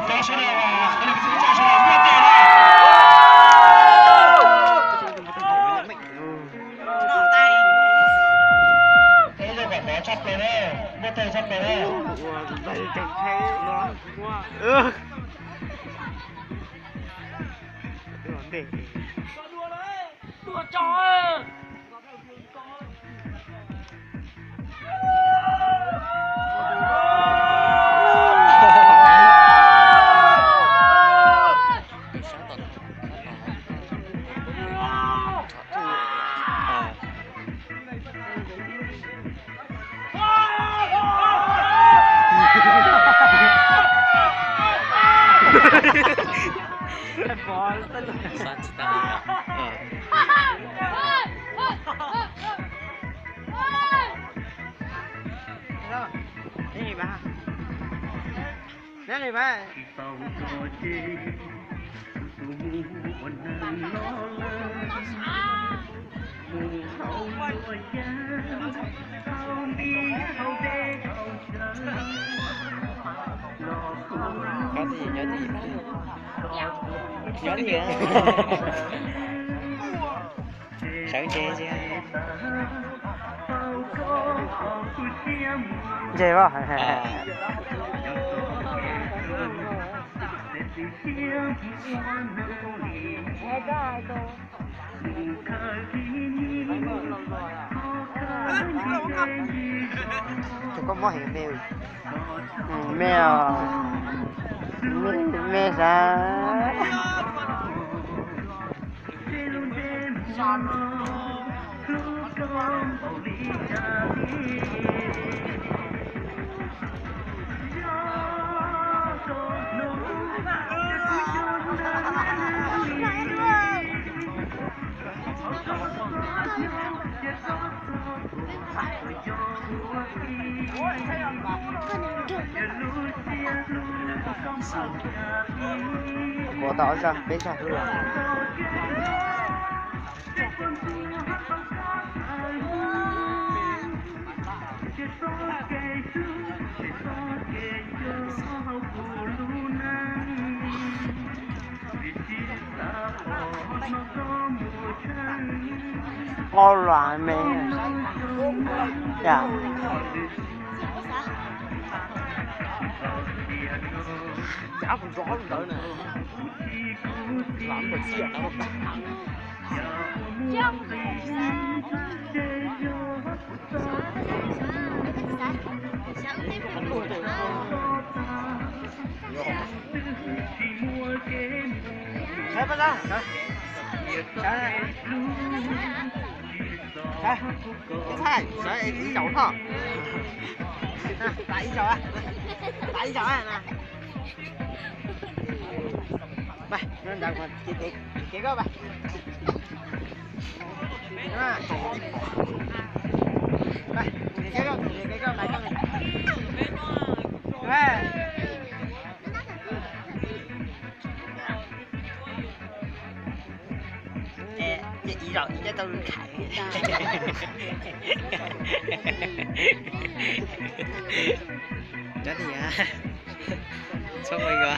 表示了我们的主教是越队了。thấy rồi quả đó chọc rồi đấy,越队chọc rồi đấy. Đây chẳng thấy nó quá. Vấn đề. Đùa đấy, đùa trò. Sát chỉ ta cái gì ba? Cái gì ba? Có gì nhớ gì? Nhớ gì á? Sợ chê chứ? Chê quá? Có món hiện mèo. Mèo. Mèo sao? Có tỏ ra bên trong luôn. Ngon loại mẹ. Dạ. Chả còn rõ luôn đợi nè. Làm một chiếc đó. Sao bắt ra? Sao? Cái thay, ý dầu thôi. Tại ý dầu á. Tại ý dầu á nè. Bài, nên đặt mà chị có bài. Bài, chị có bài con này. Chị rồi cho tôi khải. Đó thì à. Sao rồi rồi.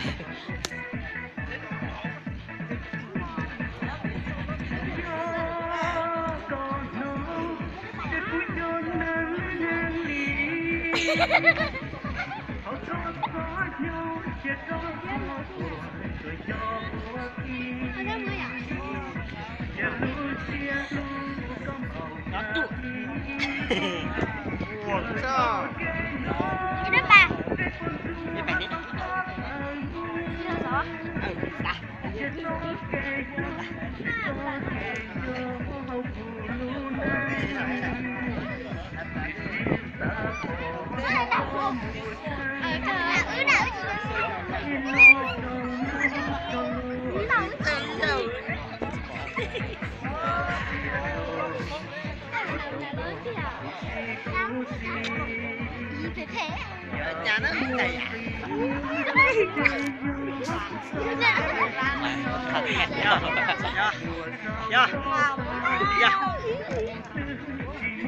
Sao? Cái đó ba. Cái bạn đi. Sao? Đã. Nhà nó này à?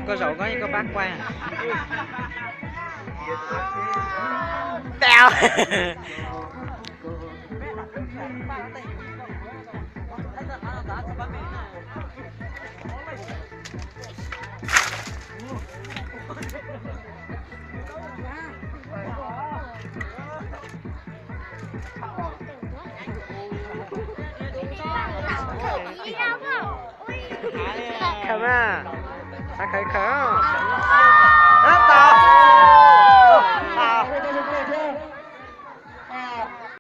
Có rượu có bác qua. Tèo. Come on. Phải khởi khởi. Hết rồi.